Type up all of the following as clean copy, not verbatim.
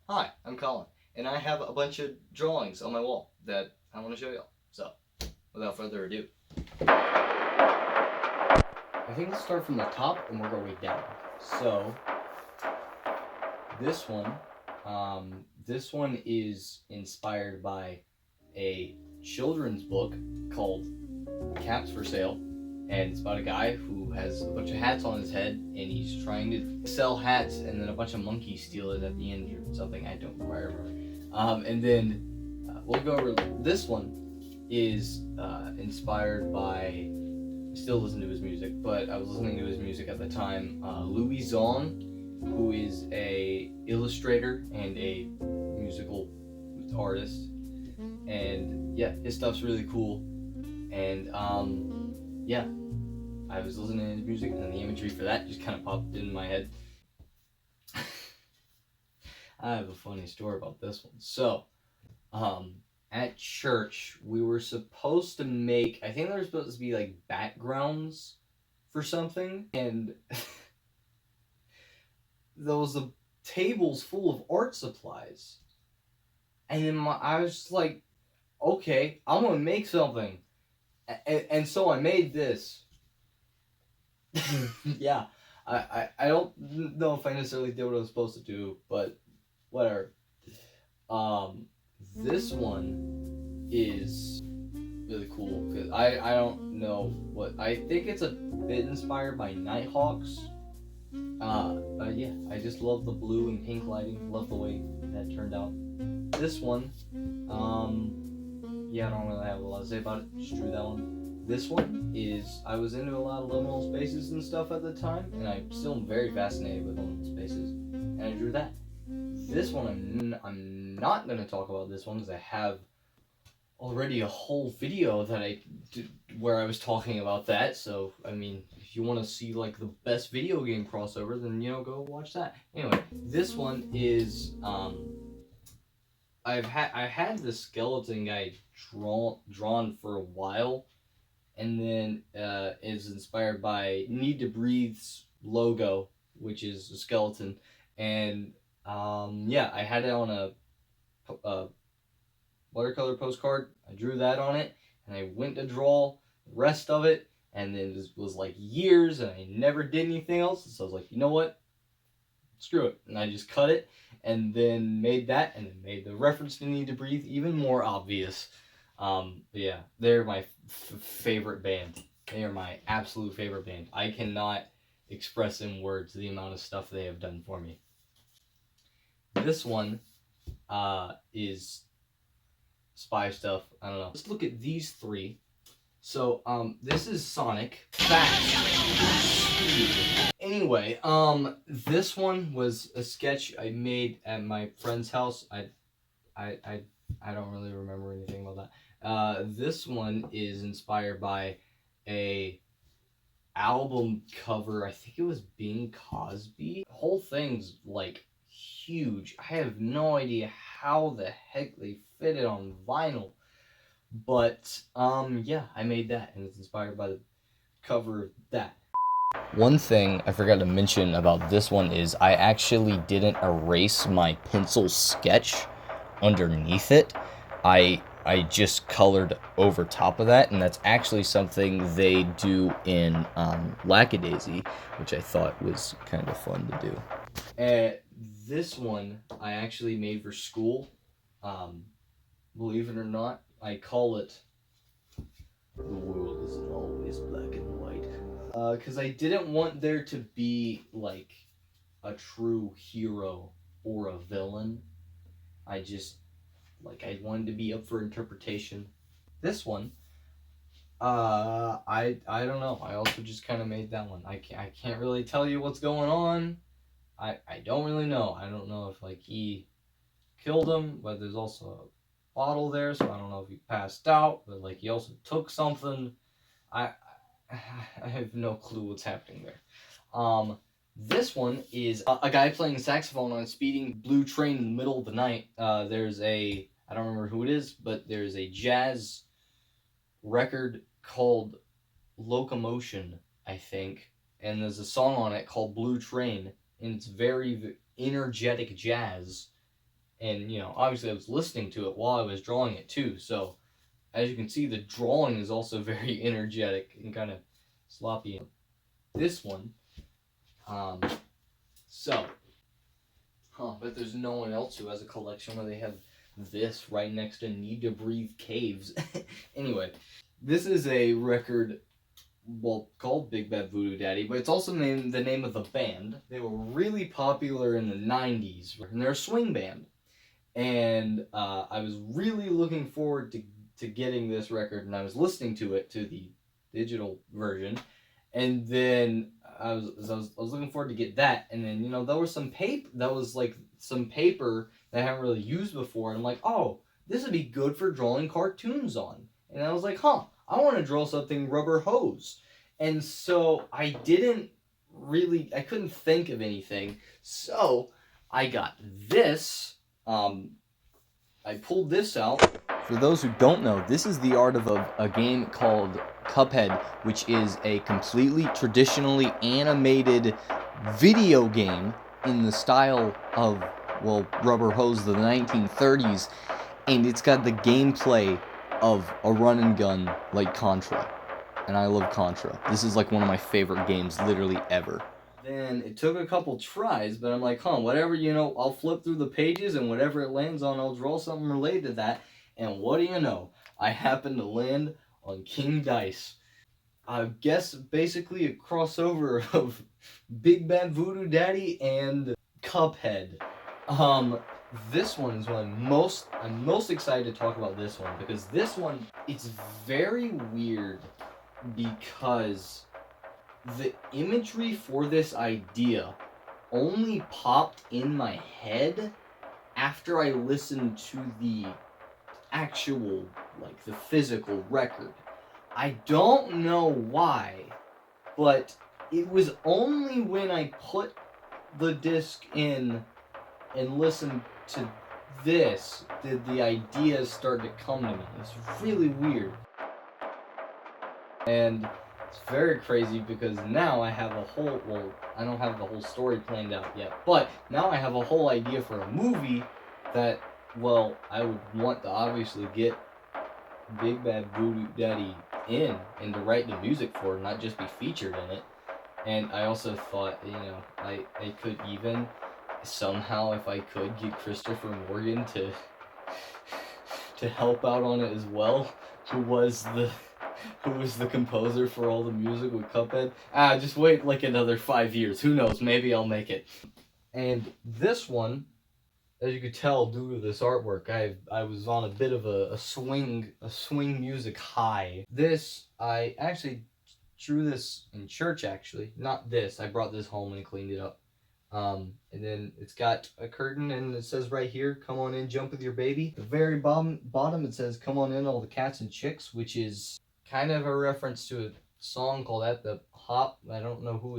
Hi, I'm Colin, and I have a bunch of drawings on my wall that I want to show y'all. So, without further ado, I think let's start from the top and work our way down. So, this one, this one is inspired by a children's book called Caps for Sale, and it's about a guy who has a bunch of hats on his head, and he's trying to sell hats, and then a bunch of monkeys steal it at the end or something. I don't quite remember. And then we'll go over this one is inspired by. I still listen to his music, but I was listening to his music at the time. Louis Zong, who is a illustrator and a musical artist, and yeah, his stuff's really cool. And yeah, I was listening to his music, and the imagery for that just kind of popped in my head. I have a funny story about this one. So, at church, we were supposed to make, I think there was supposed to be like backgrounds for something, and there was a tables full of art supplies. And then I was just like, okay, I'm gonna make something. And so I made this. Yeah, I don't know if I necessarily did what I was supposed to do, but whatever. Um, this one is really cool because I don't know what I think it's a bit inspired by Nighthawks. But yeah, I just love the blue and pink lighting. Love the way that turned out. This one, yeah, I don't really have a lot to say about it. Just drew that one. This one is I was into a lot of liminal spaces and stuff at the time, and I still am very fascinated with liminal spaces, and I drew that. This one I'm not gonna talk about this one because I have already a whole video that I did where I was talking about that. So I mean, if you want to see like the best video game crossover, then go watch that. Anyway, this one is I had the skeleton guy drawn for a while, and then is inspired by Need to Breathe's logo, which is a skeleton, and yeah, I had it on a watercolor postcard. I drew that on it, and I went to draw the rest of it, and then it was like years, and I never did anything else. So I was like, you know what? Screw it, and I just cut it, and then made that, and then made the reference to Need to Breathe even more obvious. But yeah, they're my favorite band. They are my absolute favorite band. I cannot express in words the amount of stuff they have done for me. This one is spy stuff. I don't know. Let's look at these three. So, this is Sonic. Fast. Anyway, this one was a sketch I made at my friend's house. I don't really remember anything about that. This one is inspired by a album cover. I think it was Bing Cosby. The whole thing's like huge. I have no idea how the heck they fit it on vinyl. But yeah, I made that, and it's inspired by the cover of that. One thing I forgot to mention about this one is I actually didn't erase my pencil sketch underneath it. I just colored over top of that, and that's actually something they do in Lackadaisy, which I thought was kind of fun to do. This one I actually made for school. Believe it or not, I call it "The World Isn't Always Black and White." Because I didn't want there to be like a true hero or a villain. I just I wanted to be up for interpretation. This one, I don't know. I also just kind of made that one. I can't really tell you what's going on. I don't really know. I don't know if like he killed him, but there's also a bottle there, so I don't know if he passed out, but like he also took something. I I have no clue what's happening there. This one is a guy playing saxophone on a speeding blue train in the middle of the night. There's a I don't remember who it is, but there's a jazz record called Locomotion, I think, and there's a song on it called Blue Train, and it's very energetic jazz. And, you know, obviously I was listening to it while I was drawing it too. So, as you can see, the drawing is also very energetic and kind of sloppy. This one, um, so, but there's no one else who has a collection where they have this right next to Need to Breathe Caves. Anyway, this is a record, well, called Big Bad Voodoo Daddy, but it's also named the name of the band. They were really popular in the 90s, and they're a swing band. And I was really looking forward to getting this record, and I was listening to it, to the digital version, and then I was looking forward to get that, and then, you know, there was some paper that was like some paper that I haven't really used before, and I'm like, oh, this would be good for drawing cartoons on. And I was like, huh, I want to draw something rubber hose. And so I couldn't think of anything. So I got this. I pulled this out. For those who don't know, this is the art of a game called Cuphead, which is a completely traditionally animated video game in the style of, well, Rubber Hose, the 1930s, and it's got the gameplay of a run and gun like Contra. And I love Contra. This is like one of my favorite games literally ever. Then it took a couple tries, but I'm like, whatever, you know, I'll flip through the pages, and whatever it lands on, I'll draw something related to that. And what do you know? I happened to land on King Dice. I guess basically a crossover of Big Bad Voodoo Daddy and Cuphead. This one is what I'm most excited to talk about this one, because this one, it's very weird because the imagery for this idea only popped in my head after I listened to the actual, like, the physical record. I don't know why, but it was only when I put the disc in and listened to this did the ideas start to come to me. It's really weird. And it's very crazy because now I have a whole, well, I don't have the whole story planned out yet, but now I have a whole idea for a movie that, well, I would want to obviously get Big Bad Voodoo Daddy in and to write the music for, not just be featured in it. And I also thought, you know, I could even somehow, if I could, get Christopher Morgan to help out on it as well, who was the composer for all the music with Cuphead. Just wait like another 5 years. Who knows? Maybe I'll make it. And this one, as you could tell due to this artwork, I was on a bit of a swing music high. This, I actually drew this in church, actually. Not this. I brought this home and cleaned it up. And then it's got a curtain, and it says right here, "Come on in, jump with your baby." The very bottom it says, "Come on in, all the cats and chicks," which is kind of a reference to a song called "At the Hop." I don't remember who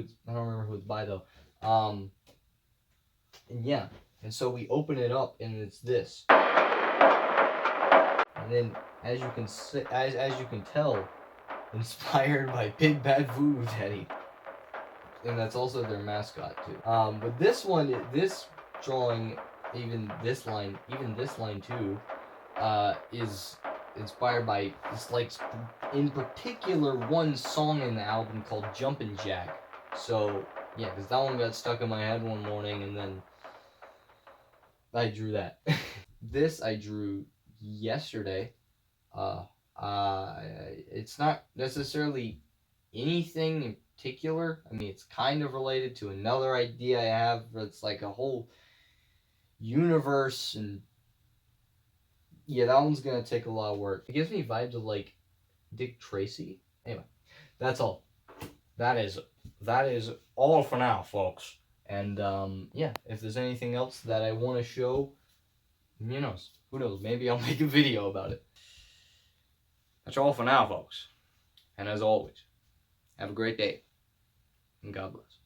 it's by though. And yeah, and so we open it up, and it's this. And then, as you can tell, inspired by Big Bad Voodoo Daddy. And that's also their mascot too. But this one, this drawing, even this line too, is inspired by this, like, in particular, one song in the album called Jumpin' Jack. So yeah, because that one got stuck in my head one morning, and then I drew that. This I drew yesterday. It's not necessarily anything in particular. I mean, it's kind of related to another idea I have. It's like a whole universe, and yeah, that one's gonna take a lot of work. It gives me vibes of like Dick Tracy. Anyway, that's all. That is all for now, folks. And yeah, if there's anything else that I want to show, who knows? Maybe I'll make a video about it. That's all for now, folks. And as always, have a great day, and God bless.